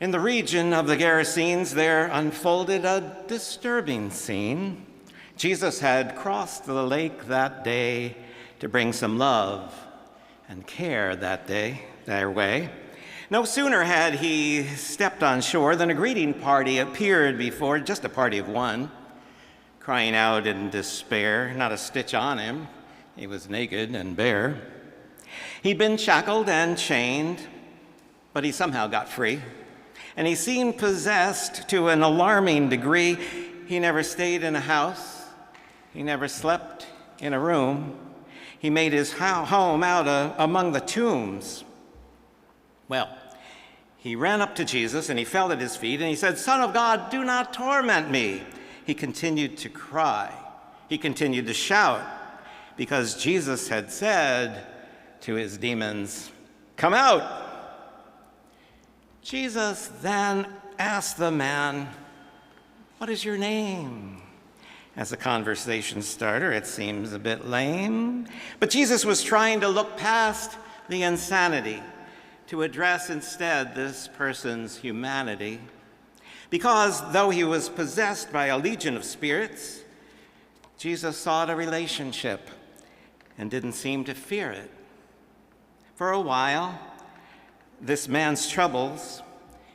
In the region of the Gerasenes, there unfolded a disturbing scene. Jesus had crossed the lake that day to bring some love and care that day their way. No sooner had he stepped on shore than a greeting party appeared before, just a party of one, crying out in despair, not a stitch on him. He was naked and bare. He'd been shackled and chained, but he somehow got free. And he seemed possessed to an alarming degree. He never stayed in a house. He never slept in a room. He made his home out among the tombs. Well, he ran up to Jesus and he fell at his feet and he said, "Son of God, do not torment me." He continued to cry. He continued to shout because Jesus had said to his demons, "Come out." Jesus then asked the man, "What is your name?" As a conversation starter, it seems a bit lame, but Jesus was trying to look past the insanity to address instead this person's humanity. Because though he was possessed by a legion of spirits, Jesus sought a relationship and didn't seem to fear it. For a while, this man's troubles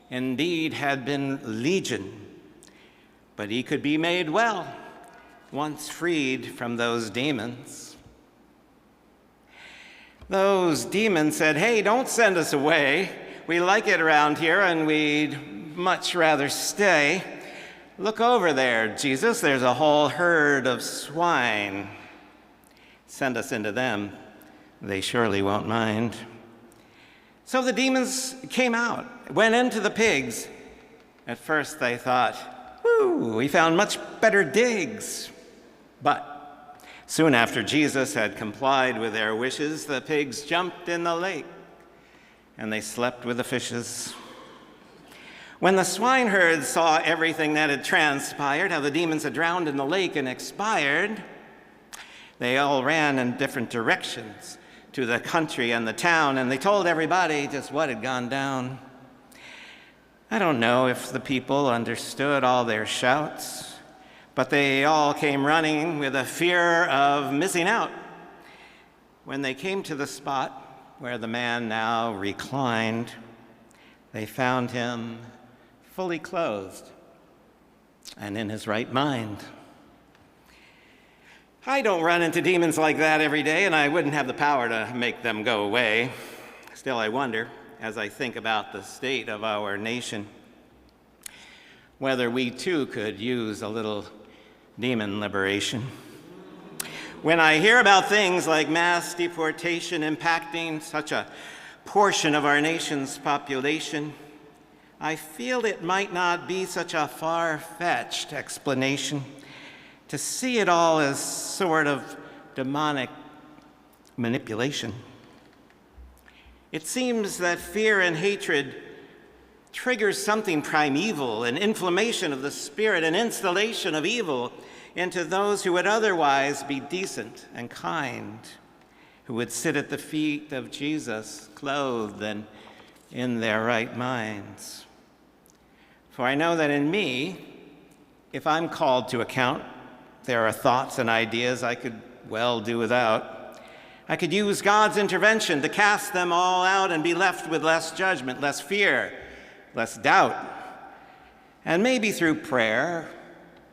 indeed had been legion, but he could be made well once freed from those demons. Those demons said, "Hey, don't send us away. We like it around here and we'd much rather stay. Look over there, Jesus, there's a whole herd of swine. Send us into them. They surely won't mind." So the demons came out, went into the pigs. At first they thought, "Woo, we found much better digs." But soon after Jesus had complied with their wishes, the pigs jumped in the lake and they slept with the fishes. When the swineherds saw everything that had transpired, how the demons had drowned in the lake and expired, they all ran in different directions to the country and the town, and they told everybody just what had gone down. I don't know if the people understood all their shouts, but they all came running with a fear of missing out. When they came to the spot where the man now reclined, they found him fully clothed and in his right mind. I don't run into demons like that every day, and I wouldn't have the power to make them go away. Still, I wonder, as I think about the state of our nation, whether we too could use a little demon liberation. When I hear about things like mass deportation impacting such a portion of our nation's population, I feel it might not be such a far-fetched explanation to see it all as sort of demonic manipulation. It seems that fear and hatred triggers something primeval, an inflammation of the spirit, an installation of evil into those who would otherwise be decent and kind, who would sit at the feet of Jesus, clothed and in their right minds. For I know that in me, if I'm called to account, there are thoughts and ideas I could well do without. I could use God's intervention to cast them all out and be left with less judgment, less fear, less doubt. And maybe through prayer,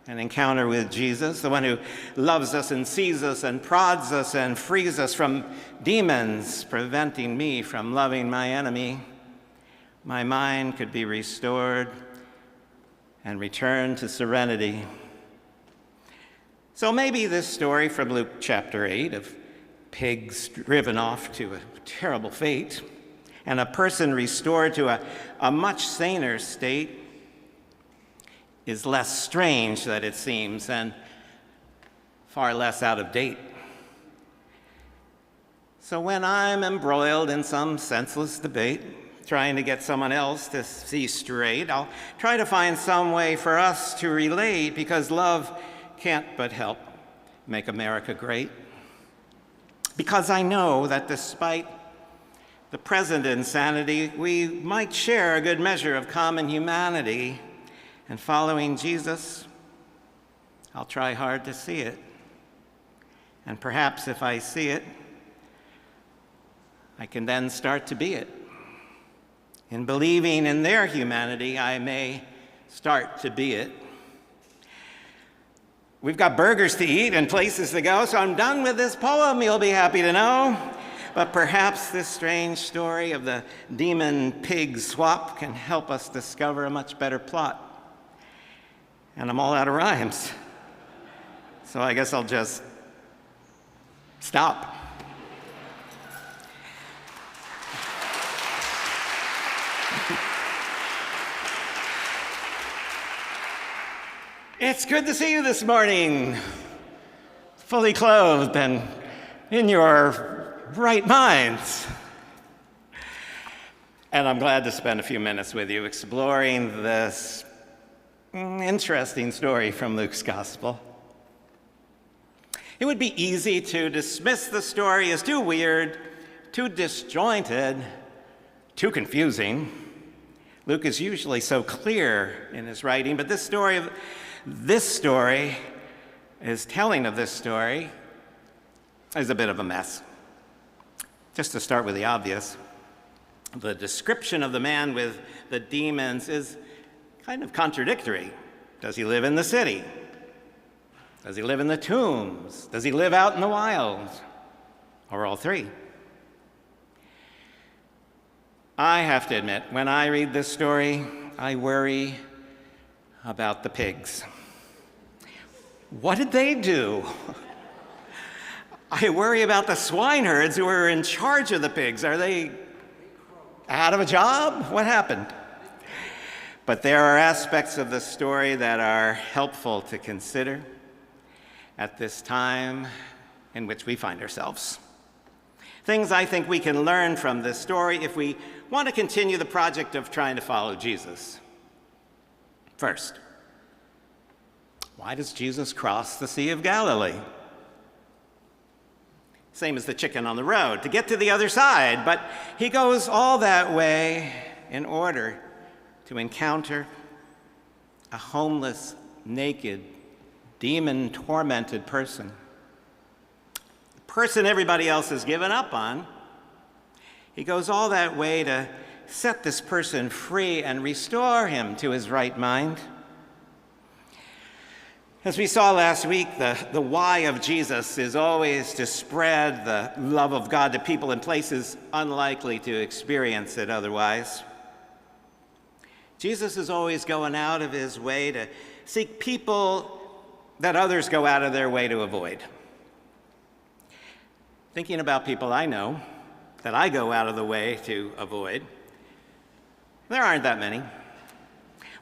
an encounter with Jesus, the one who loves us and sees us and prods us and frees us from demons, preventing me from loving my enemy, my mind could be restored and returned to serenity. So maybe this story from Luke chapter 8 of pigs driven off to a terrible fate and a person restored to a much saner state is less strange than it seems and far less out of date. So when I'm embroiled in some senseless debate, trying to get someone else to see straight, I'll try to find some way for us to relate, because love can't but help make America great. Because I know that despite the present insanity, we might share a good measure of common humanity. And following Jesus, I'll try hard to see it. And perhaps if I see it, I can then start to be it. In believing in their humanity, I may start to be it. We've got burgers to eat and places to go, so I'm done with this poem, you'll be happy to know. But perhaps this strange story of the demon-pig swap can help us discover a much better plot. And I'm all out of rhymes, so I guess I'll just stop. It's good to see you this morning, fully clothed and in your right minds. And I'm glad to spend a few minutes with you exploring this interesting story from Luke's Gospel. It would be easy to dismiss the story as too weird, too disjointed, too confusing. Luke is usually so clear in his writing, but this telling of this story is a bit of a mess. Just to start with the obvious, the description of the man with the demons is kind of contradictory. Does he live in the city? Does he live in the tombs? Does he live out in the wild? Or all three? I have to admit, when I read this story, I worry about the pigs. What did they do? I worry about the swineherds who are in charge of the pigs. Are they out of a job? What happened? But there are aspects of the story that are helpful to consider at this time in which we find ourselves. Things I think we can learn from this story if we want to continue the project of trying to follow Jesus. First, why does Jesus cross the Sea of Galilee? Same as the chicken on the road, to get to the other side, but he goes all that way in order to encounter a homeless, naked, demon-tormented person. The person everybody else has given up on. He goes all that way to set this person free and restore him to his right mind. As we saw last week, the why of Jesus is always to spread the love of God to people in places unlikely to experience it otherwise. Jesus is always going out of his way to seek people that others go out of their way to avoid. Thinking about people I know that I go out of the way to avoid, there aren't that many.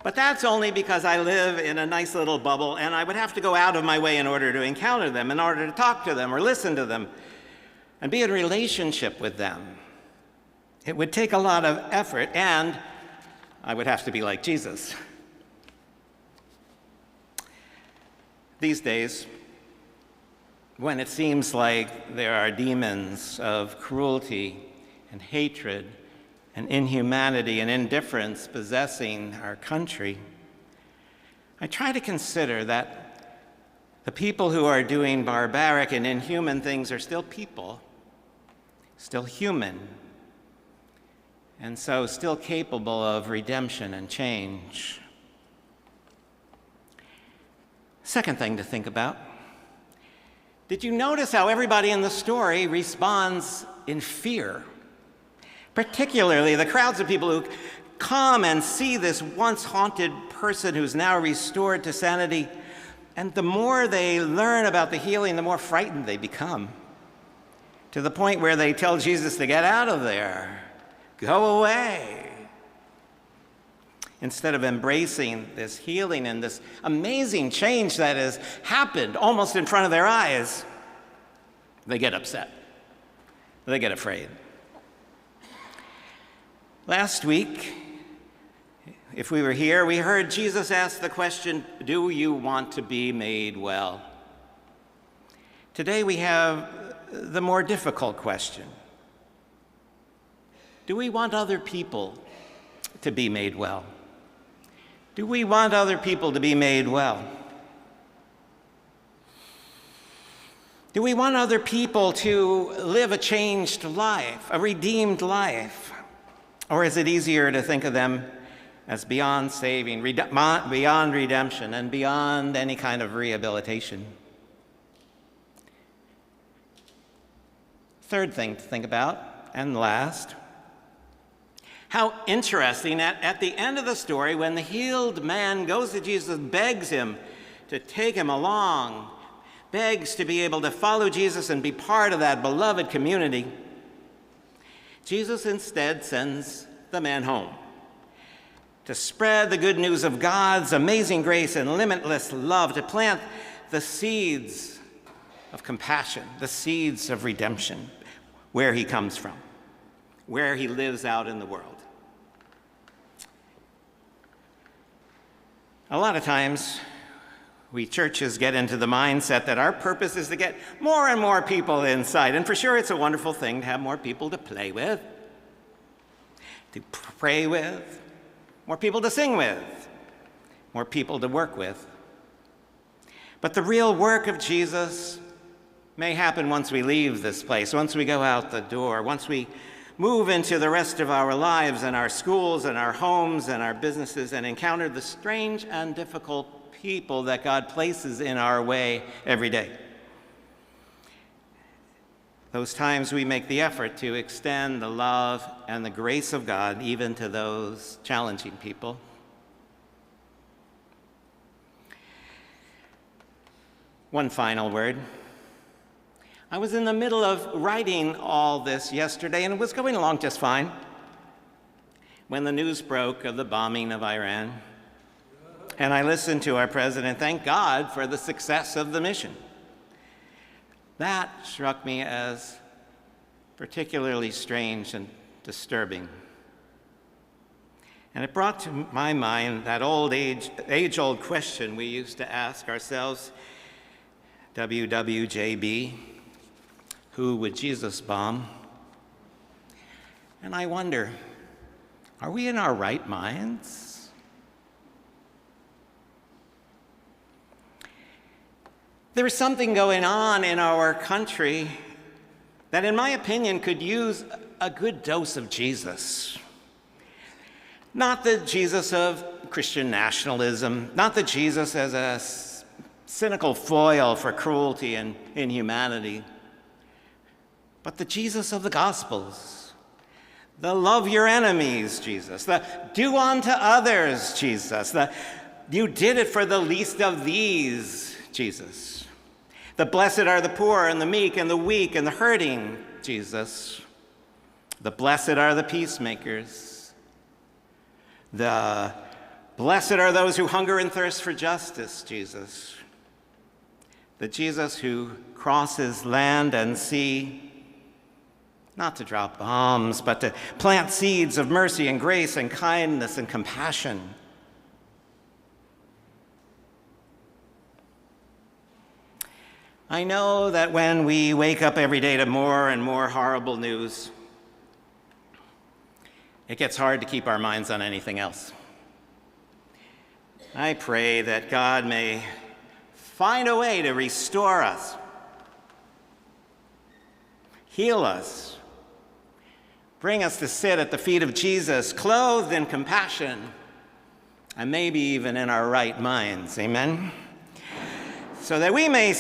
But that's only because I live in a nice little bubble and I would have to go out of my way in order to encounter them, in order to talk to them or listen to them and be in relationship with them. It would take a lot of effort, and I would have to be like Jesus. These days, when it seems like there are demons of cruelty and hatred and inhumanity and indifference possessing our country, I try to consider that the people who are doing barbaric and inhuman things are still people, still human, and so still capable of redemption and change. Second thing to think about, did you notice how everybody in the story responds in fear? Particularly the crowds of people who come and see this once haunted person who's now restored to sanity, and the more they learn about the healing, the more frightened they become, to the point where they tell Jesus to get out of there. Go away. Instead of embracing this healing and this amazing change that has happened almost in front of their eyes, they get upset. They get afraid. Last week, if we were here, we heard Jesus ask the question, do you want to be made well? Today we have the more difficult question. Do we want other people to be made well? Do we want other people to be made well? Do we want other people to live a changed life, a redeemed life? Or is it easier to think of them as beyond saving, beyond redemption, and beyond any kind of rehabilitation? Third thing to think about, and last, how interesting that at the end of the story, when the healed man goes to Jesus, begs him to take him along, begs to be able to follow Jesus and be part of that beloved community, Jesus instead sends the man home to spread the good news of God's amazing grace and limitless love, to plant the seeds of compassion, the seeds of redemption, where he comes from, where he lives out in the world. A lot of times, we churches get into the mindset that our purpose is to get more and more people inside. And for sure, it's a wonderful thing to have more people to play with, to pray with, more people to sing with, more people to work with. But the real work of Jesus may happen once we leave this place, once we go out the door, once we move into the rest of our lives and our schools and our homes and our businesses and encounter the strange and difficult people that God places in our way every day. Those times we make the effort to extend the love and the grace of God even to those challenging people. One final word. I was in the middle of writing all this yesterday, and it was going along just fine when the news broke of the bombing of Iran. And I listened to our president thank God for the success of the mission. That struck me as particularly strange and disturbing. And it brought to my mind that age-old question we used to ask ourselves, WWJB, who would Jesus bomb? And I wonder, are we in our right minds? There is something going on in our country that, in my opinion, could use a good dose of Jesus. Not the Jesus of Christian nationalism, not the Jesus as a cynical foil for cruelty and inhumanity, but the Jesus of the Gospels, the love your enemies Jesus, the do unto others Jesus, the you did it for the least of these Jesus, the blessed are the poor and the meek and the weak and the hurting Jesus, the blessed are the peacemakers, the blessed are those who hunger and thirst for justice Jesus, the Jesus who crosses land and sea, not to drop bombs, but to plant seeds of mercy and grace and kindness and compassion. I know that when we wake up every day to more and more horrible news, it gets hard to keep our minds on anything else. I pray that God may find a way to restore us, heal us, bring us to sit at the feet of Jesus, clothed in compassion, and maybe even in our right minds, amen? So that we may